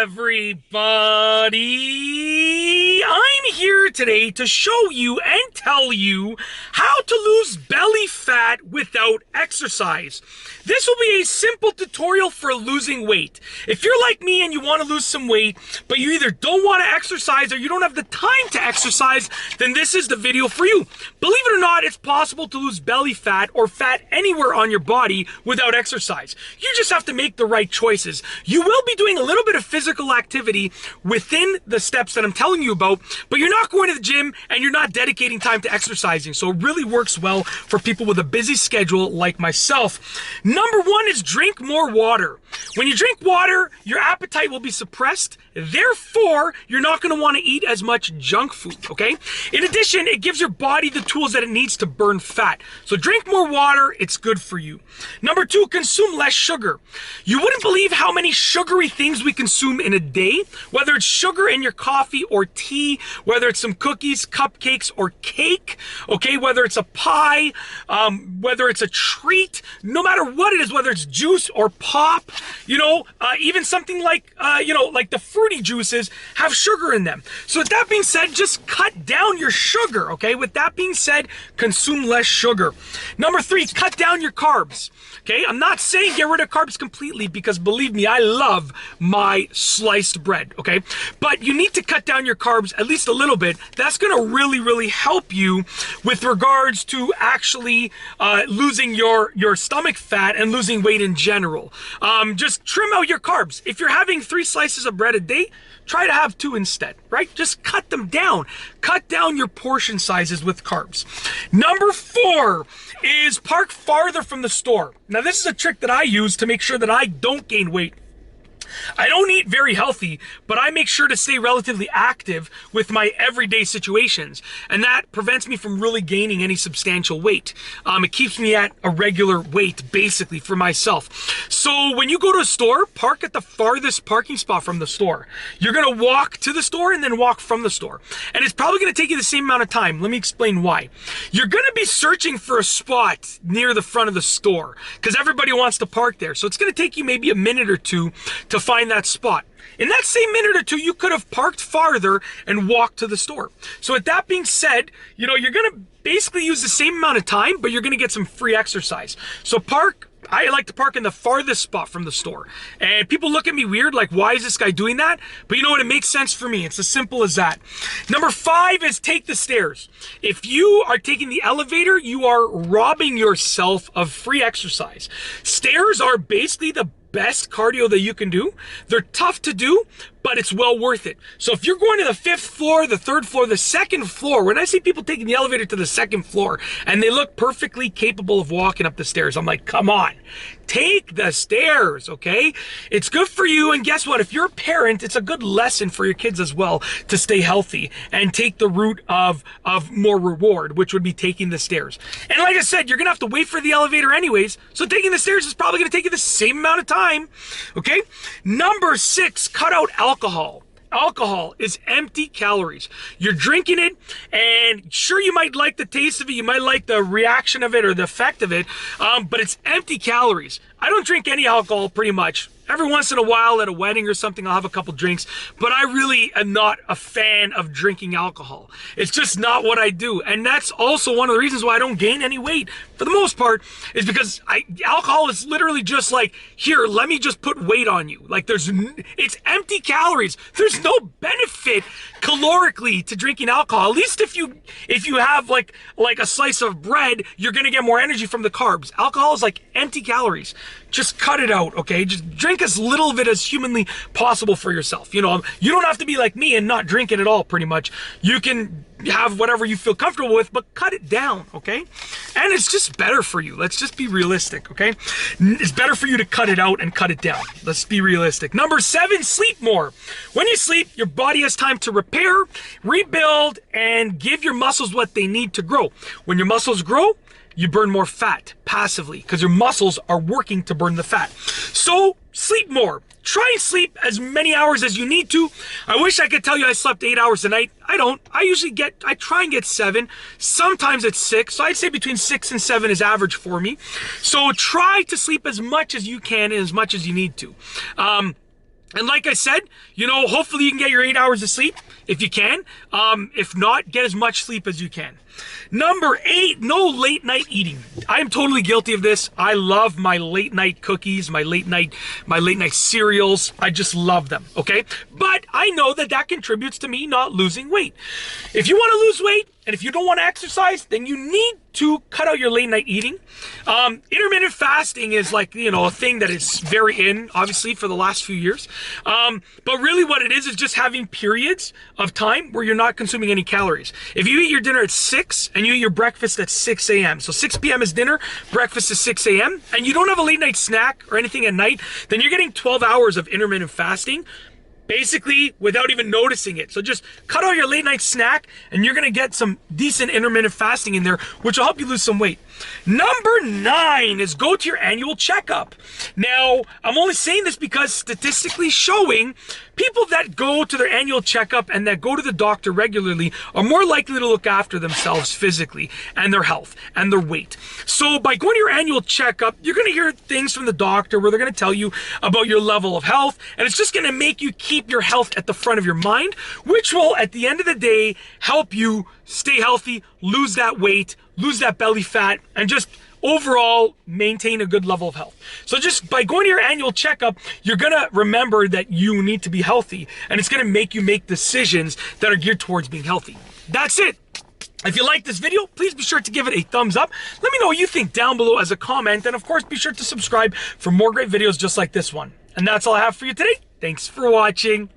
everybody! I'm here today to show you and tell you how to lose belly fat without exercise. This will be a simple tutorial for losing weight. If you're like me and you want to lose some weight, but you either don't want to exercise or you don't have the time to exercise, then this is the video for you. Believe it or not, it's possible to lose belly fat or fat anywhere on your body without exercise. You just have to make the right choices. You will be doing a little bit of physical activity within the steps that I'm telling you about, but you're not going to the gym and you're not dedicating time to exercising. So it really works well for people with a busy schedule like myself. Number one is drink more water. When you drink water, your appetite will be suppressed. Therefore, you're not going to want to eat as much junk food, okay? In addition, it gives your body the tools that it needs to burn fat. So drink more water, it's good for you. Number two, consume less sugar. You wouldn't believe how many sugary things we consume in a day, whether it's sugar in your coffee or tea, whether it's some cookies, cupcakes, or cake, okay? Whether it's a pie, whether it's a treat, no matter what it is, whether it's juice or pop, even something like, like the fruity juices have sugar in them. So with that being said, just cut down your sugar, okay? With that being said, consume less sugar. Number three, cut down your carbs, okay? I'm not saying get rid of carbs completely because believe me, I love my sliced bread, okay? But you need to cut down your carbs at least a little bit. That's gonna really help you with regards to actually losing your stomach fat and losing weight in general. Just trim out your carbs. If you're having 3 slices of bread a day, try to have 2 instead, right? Just cut them down. Cut down your portion sizes with carbs. Number 4 is park farther from the store. Now, this is a trick that I use to make sure that I don't gain weight. I don't eat very healthy, but I make sure to stay relatively active with my everyday situations. And that prevents me from really gaining any substantial weight. It keeps me at a regular weight, basically, for myself. So when you go to a store, park at the farthest parking spot from the store. You're going to walk to the store and then walk from the store. And it's probably going to take you the same amount of time. Let me explain why. You're going to be searching for a spot near the front of the store because everybody wants to park there. So it's going to take you maybe a minute or two to find that spot. In that same minute or two, you could have parked farther and walked to the store. So with that being said, you're going to basically use the same amount of time, but you're going to get some free exercise. So I like to park in the farthest spot from the store. And people look at me weird, like, why is this guy doing that? But you know what? It makes sense for me. It's as simple as that. Number 5 is take the stairs. If you are taking the elevator, you are robbing yourself of free exercise. Stairs are basically the best cardio that you can do. They're tough to do, but it's well worth it. So if you're going to the 5th floor, the 3rd floor, the 2nd floor, when I see people taking the elevator to the 2nd floor and they look perfectly capable of walking up the stairs, I'm like, come on, take the stairs, okay? It's good for you. And guess what? If you're a parent, it's a good lesson for your kids as well to stay healthy and take the route of more reward, which would be taking the stairs. And like I said, you're going to have to wait for the elevator anyways. So taking the stairs is probably going to take you the same amount of time, okay? Number 6, cut out alcohol. Alcohol is empty calories. You're drinking it, and sure, you might like the taste of it, you might like the reaction of it or the effect of it, but it's empty calories. I don't drink any alcohol pretty much. Every once in a while at a wedding or something, I'll have a couple drinks, but I really am not a fan of drinking alcohol. It's just not what I do. And that's also one of the reasons why I don't gain any weight for the most part, is because alcohol is literally just like, here, let me just put weight on you. Like it's empty calories. There's no benefit calorically to drinking alcohol. At least if you have like a slice of bread, you're gonna get more energy from the carbs. Alcohol is like empty calories. Just cut it out, okay? Just drink as little of it as humanly possible for yourself. You don't have to be like me and not drink it at all, pretty much. You can have whatever you feel comfortable with, but cut it down, okay? And it's just better for you. Let's just be realistic, okay? It's better for you to cut it out and cut it down. Let's be realistic. Number 7, sleep more. When you sleep, your body has time to repair, rebuild, and give your muscles what they need to grow. When your muscles grow, you burn more fat passively because your muscles are working to burn the fat. So sleep more. Try and sleep as many hours as you need to. I wish I could tell you I slept 8 hours a night. I don't. I try and get 7. Sometimes it's 6. So I'd say between 6 and 7 is average for me. So try to sleep as much as you can and as much as you need to. And like I said, you know, hopefully you can get your 8 hours of sleep if you can. If not, get as much sleep as you can. Number 8, no late night eating. I am totally guilty of this. I love my late night cookies, my late night cereals. I just love them, okay? But I know that that contributes to me not losing weight. If you want to lose weight, and if you don't want to exercise, then you need to cut out your late night eating. Intermittent fasting is like, you know, a thing that is very in, obviously, for the last few years. But really what it is just having periods of time where you're not consuming any calories. If you eat your dinner at 6 and you eat your breakfast at 6 a.m., so 6 p.m. is dinner, breakfast is 6 a.m., and you don't have a late night snack or anything at night, then you're getting 12 hours of intermittent fasting, basically without even noticing it. So just cut out your late night snack and you're gonna get some decent intermittent fasting in there, which will help you lose some weight. Number 9 is go to your annual checkup. Now, I'm only saying this because statistically showing people that go to their annual checkup and that go to the doctor regularly are more likely to look after themselves physically and their health and their weight. So by going to your annual checkup, you're gonna hear things from the doctor where they're gonna tell you about your level of health, and it's just gonna make you keep your health at the front of your mind, which will, at the end of the day, help you stay healthy, lose that weight, lose that belly fat, and just overall maintain a good level of health. So just by going to your annual checkup, you're gonna remember that you need to be healthy, and it's gonna make you make decisions that are geared towards being healthy. That's it. If you like this video, please be sure to give it a thumbs up. Let me know what you think down below as a comment, and of course be sure to subscribe for more great videos just like this one. And that's all I have for you today. Thanks for watching.